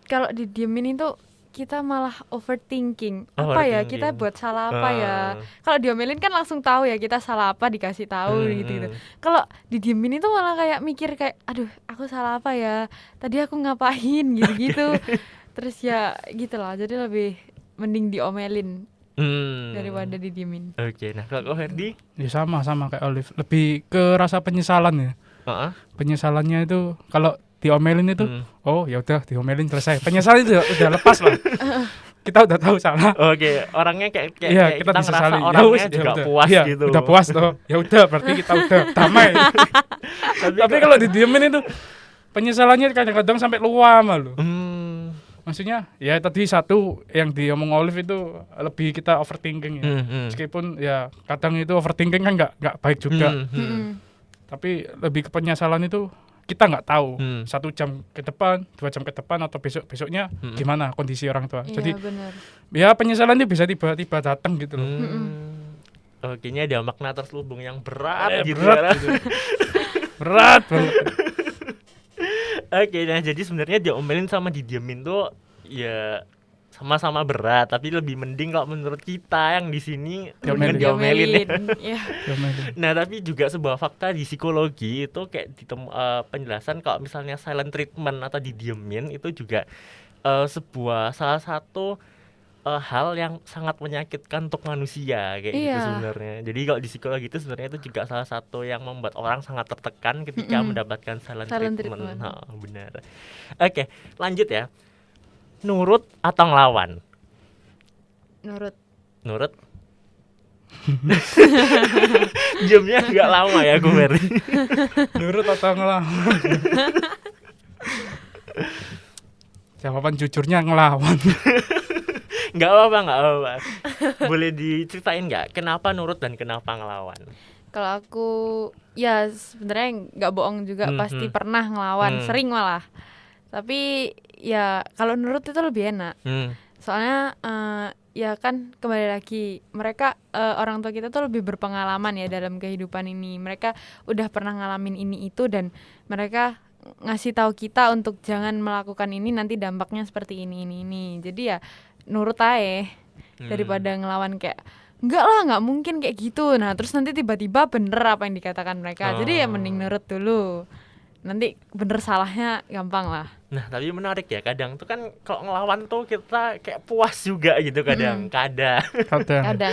Kalau didiemin itu kita malah overthinking. Apa ya Overthinking. kita buat salah apa ya? Kalau diomelin kan langsung tahu ya kita salah apa dikasih tahu gitu. Kalau didiemin itu malah kayak mikir kayak aduh, aku salah apa ya? Tadi aku ngapain gitu-gitu. Terus ya gitulah. Jadi lebih mending diomelin daripada didiemin. Oke, nah kalau Ferdi? Ya sama kayak Olive. Lebih ke rasa penyesalan ya. Penyesalannya itu kalau diomelin itu oh ya udah diomelin selesai. Penyesalan itu udah lepas lah. Kita udah tahu salah. Oke, orangnya kayak Iya, kita ngerasa disesali. orangnya Ya juga udah. puas Iya, gitu. udah puas toh. Ya udah berarti kita udah damai. Tapi kalau didiemin itu penyesalannya kadang-kadang sampai luar malu. Maksudnya ya tadi satu yang diomong Olive itu lebih kita overthinking ya. Meskipun ya kadang itu overthinking kan nggak baik juga. Tapi lebih ke penyesalan itu kita nggak tahu 1 jam ke depan, 2 jam ke depan atau besoknya gimana kondisi orang tua. Iya, Jadi benar. ya penyesalan itu bisa tiba-tiba datang gitu loh. Oke, ini ada makna terselubung yang berat gitu. Berat gitu. Berat banget. Oke, nah jadi sebenarnya diomelin sama didiemin tuh ya sama-sama berat, tapi lebih mending kalau menurut kita yang di sini diomelin. Ya. Nah, tapi juga sebuah fakta di psikologi itu kayak penjelasan kalau misalnya silent treatment atau didiemin itu juga salah satu hal yang sangat menyakitkan untuk manusia kayak gitu sebenarnya. Jadi kalau di psikologi itu sebenarnya itu juga salah satu yang membuat orang sangat tertekan ketika mendapatkan silent treatment. Benar. Oke, lanjut ya. Nurut atau ngelawan? Nurut. Jamnya agak lama ya gue Ferdi. Nurut atau ngelawan? Jawaban jujurnya ngelawan. Nggak apa-apa. Boleh diceritain nggak kenapa nurut dan kenapa ngelawan? Kalau aku ya sebenarnya nggak bohong juga pasti pernah ngelawan, sering malah. Tapi ya kalau nurut itu lebih enak. Soalnya ya kan kembali lagi mereka orang tua kita tuh lebih berpengalaman ya dalam kehidupan ini. Mereka udah pernah ngalamin ini itu dan mereka ngasih tahu kita untuk jangan melakukan ini, nanti dampaknya seperti ini. Jadi ya nurut aja daripada ngelawan kayak enggak lah, nggak mungkin kayak gitu. Nah terus nanti tiba-tiba bener apa yang dikatakan mereka. Jadi ya mending nurut dulu. Nanti bener salahnya gampang lah. Nah, tapi menarik ya, kadang tuh kan kalau ngelawan tuh kita kayak puas juga gitu kadang. Kadang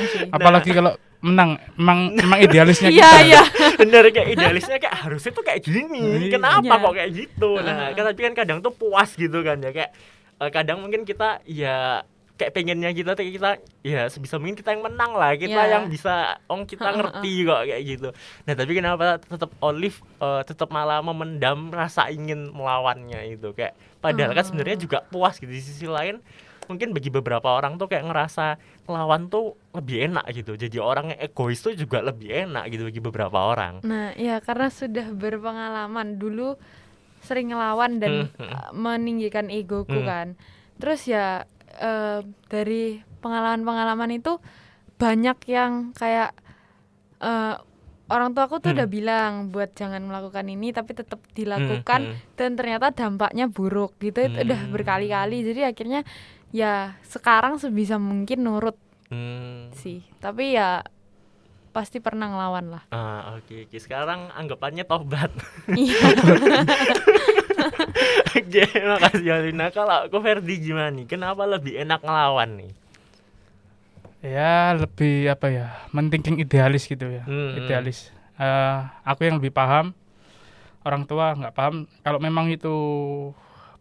sih. Apalagi kalau menang, emang idealisnya Iya kita. iya. Bener, kayak idealisnya kayak harusnya tuh kayak gini. Kenapa Iya. kok kayak gitu? Nah, tapi kan kadang tuh puas gitu kan ya, kayak kadang mungkin kita ya kayak pengennya kita ya sebisa mungkin kita yang menang lah, kita Iya. yang bisa kita ngerti kok kayak gitu. Nah, tapi kenapa tetap Olive tetap malah memendam rasa ingin melawannya itu, kayak padahal kan sebenarnya juga puas gitu. Di sisi lain mungkin bagi beberapa orang tuh kayak ngerasa ngelawan tuh lebih enak gitu. Jadi orang yang egois tuh juga lebih enak gitu bagi beberapa orang. Nah ya karena sudah berpengalaman dulu sering ngelawan dan meninggikan egoku kan. Terus ya dari pengalaman-pengalaman itu banyak yang kayak orang tua aku tuh udah bilang buat jangan melakukan ini, tapi tetap dilakukan dan ternyata dampaknya buruk gitu. Itu udah berkali-kali. Jadi akhirnya ya sekarang sebisa mungkin nurut sih. Tapi ya pasti pernah ngelawan lah. Oke. Sekarang anggapannya tobat. Iya. Oke, makasih Alina. Kalau aku Ferdi gimana nih? Kenapa lebih enak ngelawan nih? Ya lebih apa ya, men-thinking idealis gitu ya. Idealis. Aku yang lebih paham, orang tua nggak paham. Kalau memang itu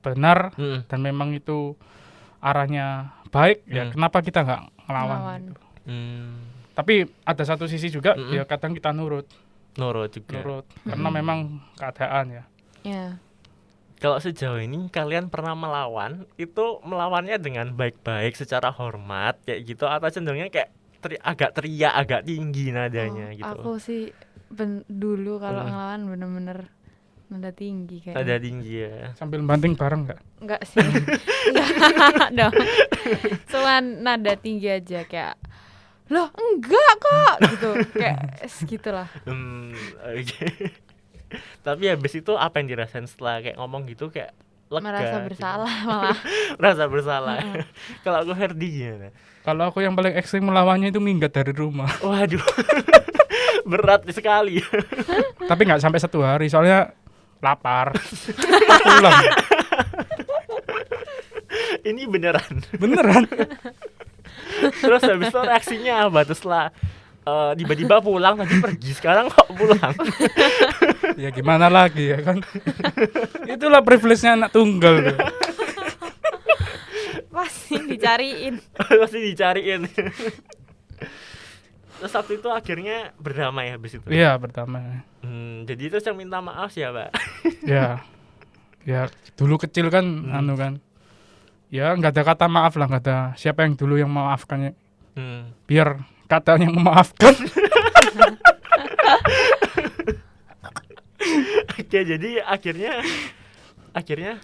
benar dan memang itu arahnya baik, ya kenapa kita nggak ngelawan gitu. Tapi ada satu sisi juga, ya kadang kita nurut juga. Karena memang keadaan ya. Ya. Kalau sejauh ini kalian pernah melawan, itu melawannya dengan baik-baik secara hormat kayak gitu, atau cenderungnya kayak agak teriak, agak tinggi nadanya gitu? Aku sih dulu kalau ngelawan bener-bener nada tinggi kayaknya. Nada tinggi ya. Sambil banting bareng nggak? Enggak sih. Enggak dong. Cuman nada tinggi aja kayak loh enggak kok gitu. Kayak segitulah. Oke. Tapi habis itu apa yang dirasain setelah kayak ngomong gitu, kayak lega? Merasa bersalah malah. Merasa bersalah. Kalau aku Ferdi gimana? Kalau aku yang paling ekstrim melawannya itu minggat dari rumah. Waduh. Berat sekali. Tapi nggak sampai 1 hari, soalnya lapar. Pulang. Ini beneran. Terus habis itu reaksinya apa? Terus setelah tiba-tiba pulang, tadi pergi, sekarang kok pulang? Ya gimana lagi ya kan. Itulah privilege-nya anak tunggal tuh. Pasti dicariin. Pasti dicariin. Terus waktu itu akhirnya berdamai habis itu? Iya, berdamai. Jadi terus yang minta maaf siapa? Ya dulu kecil kan anu kan. Ya nggak ada kata maaf lah, nggak ada siapa yang dulu yang memaafkannya. Biar katanya yang memaafkan. Oke, jadi akhirnya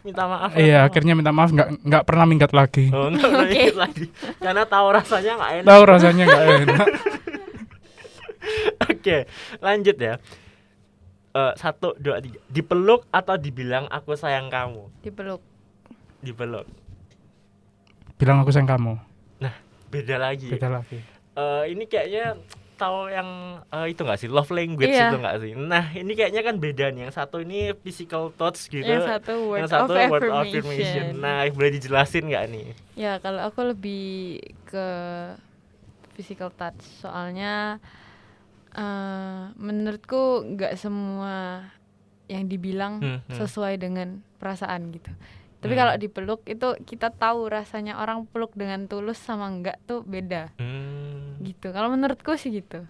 minta maaf. Iya, akhirnya minta maaf, nggak pernah minggat lagi. Oh, nggak pernah ikut lagi. Karena tahu rasanya nggak enak. Tahu rasanya nggak enak. Oke, lanjut ya. 1, 2, 3. Dipeluk atau dibilang aku sayang kamu? Dipeluk. Bilang aku sayang kamu. Nah, beda lagi. Ini kayaknya tahu yang itu nggak sih, love language itu nggak sih? Nah, ini kayaknya kan beda nih. Yang satu ini physical touch gitu. Yang satu word of affirmation. Nah, boleh dijelasin nggak nih? Ya kalau aku lebih ke physical touch, soalnya menurutku nggak semua yang dibilang sesuai dengan perasaan gitu. Tapi kalau dipeluk itu kita tahu rasanya orang peluk dengan tulus sama enggak tuh beda. Gitu. Kalau menurutku sih gitu.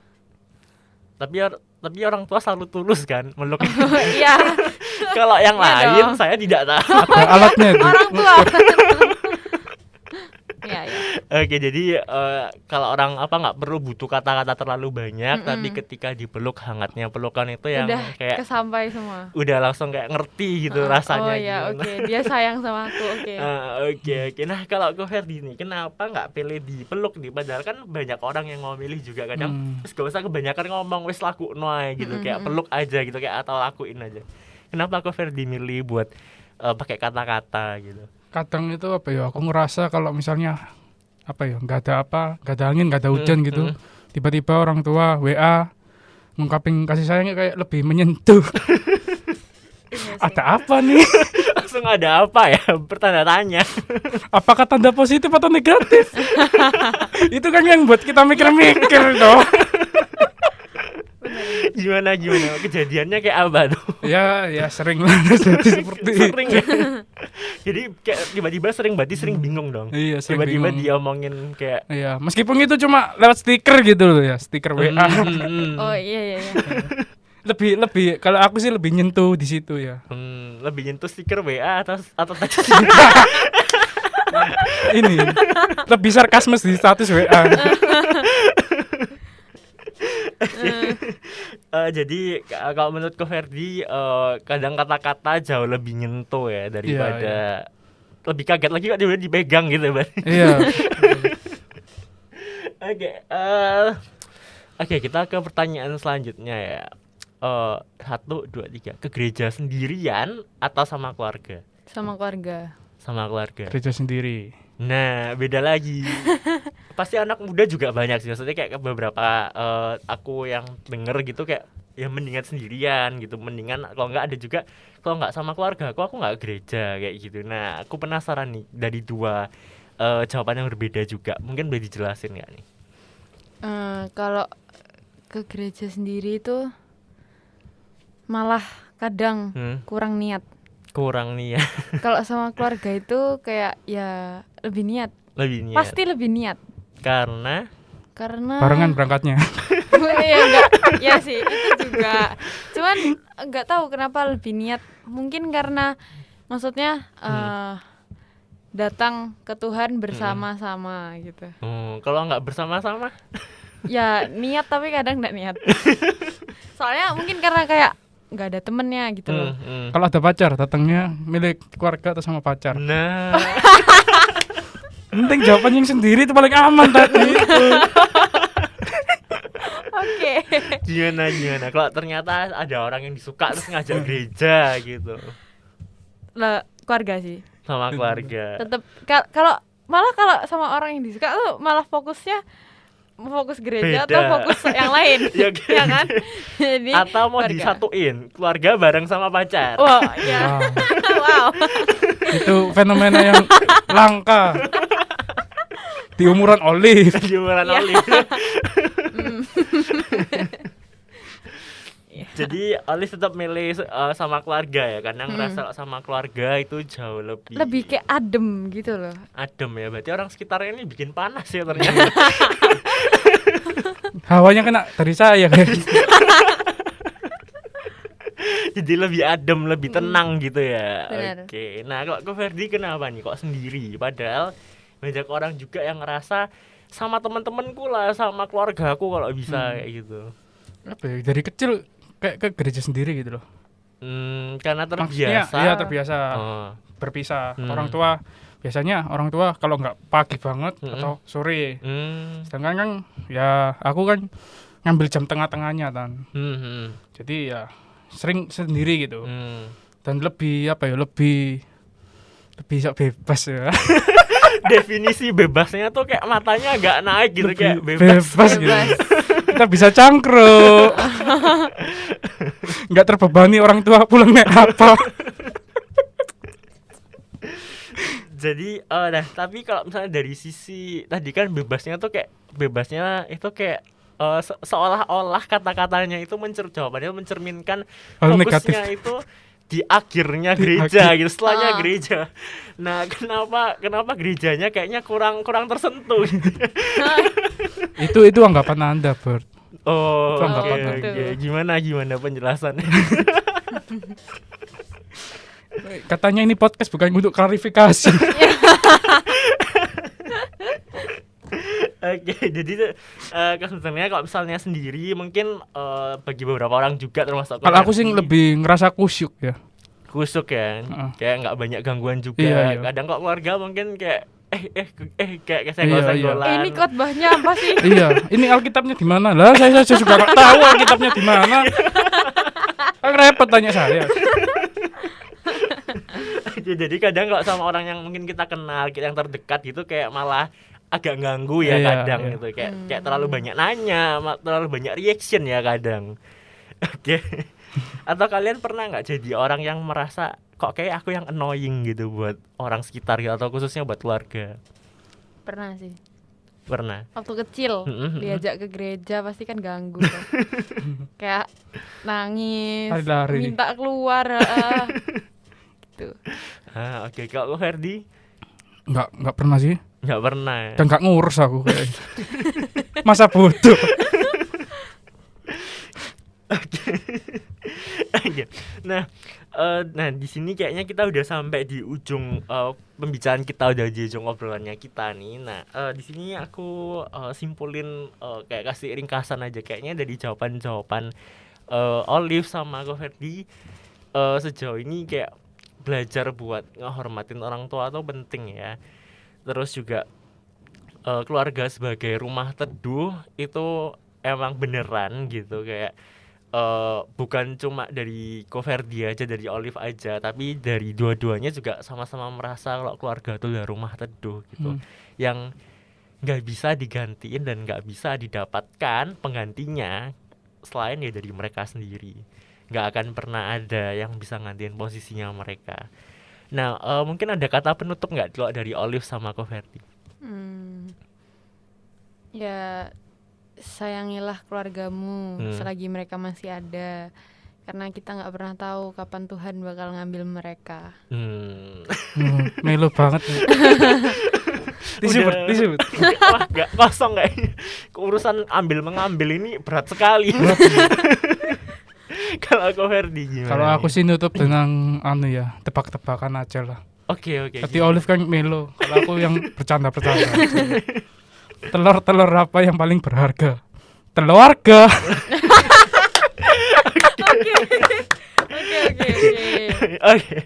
Tapi orang tua selalu tulus kan meluk. Iya. Kalau yang lain dong. saya tidak tahu. Ada alatnya itu. Orang tua. Iya. Oke, jadi kalau orang nggak perlu butuh kata-kata terlalu banyak, tapi ketika dipeluk, hangatnya pelukan itu yang Udah kayak kesampai semua. udah langsung kayak ngerti gitu rasanya. Oh ya, gimana. oke. Dia sayang sama aku. Oke. Oke. Nah, kalau aku Ferdi nih, kenapa nggak pilih dipeluk nih? Padahal kan banyak orang yang mau milih juga kadang. Terus gak usah kebanyakan ngomong, wis lakuin aja gitu, kayak peluk aja gitu, kayak atau lakuin aja. Kenapa kok Ferdi milih buat pakai kata-kata gitu? Kadang itu apa ya, aku ngerasa kalau misalnya apa ya, nggak ada angin, nggak ada hujan gitu, tiba-tiba orang tua WA ngungkapin kasih sayangnya kayak lebih menyentuh. Ada apa nih? Langsung ada apa ya? Bertanda tanya. Apakah tanda positif atau negatif? Itu kan yang buat kita mikir-mikir dong. Gimana kejadiannya kayak apa tuh? Ya sering lah jadi seperti itu. Sering ya? Jadi kayak tiba-tiba sering bingung dong. Iya, sering Tiba-tiba bingung. diomongin kayak Iya, meskipun itu cuma lewat stiker gitu loh ya, stiker WA. Oh iya. Lebih kalau aku sih lebih nyentuh di situ ya. Lebih nyentuh stiker WA atau teks. Ini lebih sarkasme di status WA. Jadi kalau menurutku Ferdi kadang kata-kata jauh lebih nyentuh ya daripada lebih kaget lagi kok tiba-tiba dipegang gitu Bang. Iya. Oke, kita ke pertanyaan selanjutnya ya. 1, 2, 3. Ke gereja sendirian atau sama keluarga? Sama keluarga. Sama keluarga. Gereja sendiri. Nah, beda lagi. Pasti anak muda juga banyak sih. Maksudnya kayak beberapa aku yang denger gitu kayak ya mendingan sendirian gitu. Mendingan kalau nggak ada juga kalau nggak sama keluarga aku nggak gereja kayak gitu. Nah, aku penasaran nih dari dua jawaban yang berbeda juga. Mungkin boleh dijelasin nggak nih? Kalau ke gereja sendiri itu malah kadang kurang niat. Kurang nih ya. Kalau sama keluarga itu kayak ya lebih niat. Lebih niat. Pasti lebih niat. Karena Barengan berangkatnya. ya enggak, ya sih itu juga. Cuman enggak tahu kenapa lebih niat. Mungkin karena maksudnya datang ke Tuhan bersama-sama gitu. Kalau nggak bersama-sama Ya niat tapi kadang enggak niat. Soalnya mungkin karena kayak nggak ada temennya gitu loh. Kalau ada pacar, datangnya milik keluarga atau sama pacar. Nah, Penting jawaban yang sendiri itu paling aman tadi. Oke. gimana? Kalau ternyata ada orang yang disuka terus ngajak gereja gitu, Lah keluarga sih. sama keluarga. Tetap kalau sama orang yang disuka tuh malah fokusnya fokus gereja Beda. atau fokus yang lain. Ya, Ya kan? Jadi Atau mau keluarga. disatuin keluarga bareng sama pacar. Wah, ya. Wow. Wow. Itu fenomena yang langka di umuran Olive. Gimana Iya. Olive? Jadi Olive tetap milih sama keluarga ya, karena ngerasa sama keluarga itu jauh Lebih kayak adem gitu loh. adem ya. Berarti orang sekitarnya ini bikin panas ya ternyata. Hawanya kena dari saya guys. Jadi lebih adem, lebih tenang gitu ya. Benar. Oke. Nah, kalau ke Ferdi kenapa nih kok sendiri? Padahal banyak orang juga yang ngerasa sama teman-temanku lah, sama keluargaku kalau bisa kayak gitu. Apa ya, dari kecil kayak ke gereja sendiri gitu loh. Karena Maksudnya, terbiasa. iya terbiasa Oh. berpisah. Orang tua kalau nggak pagi banget atau sore. Sedangkan kan ya aku kan ngambil jam tengah-tengahnya kan. Jadi ya sering sendiri gitu. Dan lebih sok bebas ya. Definisi bebasnya tuh kayak matanya agak naik gitu, Lebih kayak bebas. gitu. Kita bisa cangkruk. Nggak terbebani orang tua pulang naik apa. Jadi nah tapi kalau misalnya dari sisi tadi kan bebasnya itu kayak seolah-olah kata-katanya itu jawabannya mencerminkan Hal fokusnya negatif. itu di akhirnya gereja gitu, setelahnya gereja. Nah, kenapa gerejanya kayaknya kurang tersentuh gitu. Itu anggapan Anda, Bert. Oh, Itu anggapan oke. gitu. Gimana penjelasannya? Katanya ini podcast bukan untuk klarifikasi. Oke, jadi sebenarnya kalau misalnya sendiri mungkin bagi beberapa orang juga termasuk Kalau aku sih Ferdi, lebih ngerasa kusyuk ya. kusuk ya, kayak nggak banyak gangguan juga. Iya. Kadang kok keluarga mungkin kayak kayak Iya, kesenggol-senggolan. Ini khotbahnya apa sih? Iya, ini Alkitabnya di mana? Lah, saya juga nggak tahu Alkitabnya di mana. Kan repot tanya saya. Ya, jadi kadang kalau sama orang yang mungkin kita kenal, yang terdekat gitu kayak malah agak ganggu ya Iya, kadang iya. gitu. Kayak terlalu banyak nanya, terlalu banyak reaction ya kadang. Oke. Atau kalian pernah nggak jadi orang yang merasa kok kayak aku yang annoying gitu buat orang sekitar gitu, atau khususnya buat keluarga? Pernah sih. Pernah. Waktu kecil diajak ke gereja pasti kan ganggu kan. Kayak nangis, Lari-lari. minta keluar, gitu. Oke. Kalau Ferdi Nggak pernah sih. nggak pernah. Ya? Dan nggak ngurus aku kayak. Masa bodoh. Nah, nah di sini kayaknya kita udah sampai di ujung pembicaraan kita, udah di ujung obrolannya kita nih. Nah, di sini aku simpulin kayak kasih ringkasan aja kayaknya dari jawaban-jawaban Olive sama Ko Ferdi, sejauh ini kayak belajar buat ngehormatin orang tua tuh penting ya. Terus juga keluarga sebagai rumah teduh itu emang beneran gitu, kayak bukan cuma dari Ko Ferdi aja, dari Olive aja, tapi dari dua-duanya juga sama-sama merasa kalau keluarga itu adalah rumah teduh gitu, yang nggak bisa digantiin dan nggak bisa didapatkan penggantinya selain ya dari mereka sendiri. Nggak akan pernah ada yang bisa gantiin posisinya mereka. Nah, mungkin ada kata penutup nggak kalau dari Olive sama Ko Ferdi? Ya, sayangilah keluargamu selagi mereka masih ada, karena kita nggak pernah tahu kapan Tuhan bakal ngambil mereka. Melo banget nih. Disebut. Wah, nggak kosong kayaknya. Urusan ambil mengambil ini berat sekali. Kalau Ko Ferdi gimana? Kalau aku sih nutup dengan tebak-tebakan aja lah. Oke. Tapi Olive kan melo. Kalau aku yang bercanda-bercanda. Telur apa yang paling berharga? Keluarga. Oke.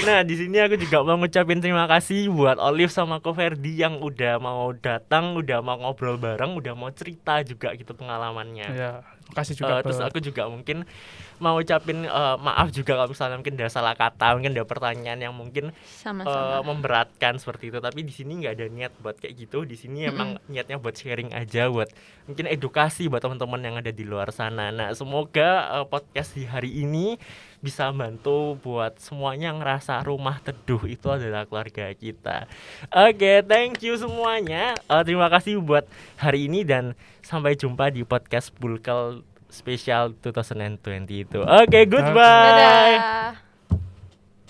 Nah, di sini aku juga mau ngucapin terima kasih buat Olive sama Ko Ferdi yang udah mau datang, udah mau ngobrol bareng, udah mau cerita juga gitu pengalamannya. Ya, makasih juga. Terus aku juga mungkin mau ucapin maaf juga kalau misalnya mungkin ada salah kata, mungkin ada pertanyaan yang mungkin Sama-sama. memberatkan seperti itu, tapi di sini nggak ada niat buat kayak gitu. Di sini emang niatnya buat sharing aja, buat mungkin edukasi buat teman-teman yang ada di luar sana. Nah, semoga podcast di hari ini bisa bantu buat semuanya ngerasa rumah teduh itu adalah keluarga kita. Oke, thank you semuanya. Terima kasih buat hari ini dan sampai jumpa di podcast Bulkel Special 2020 itu. Oke, goodbye. Dadah.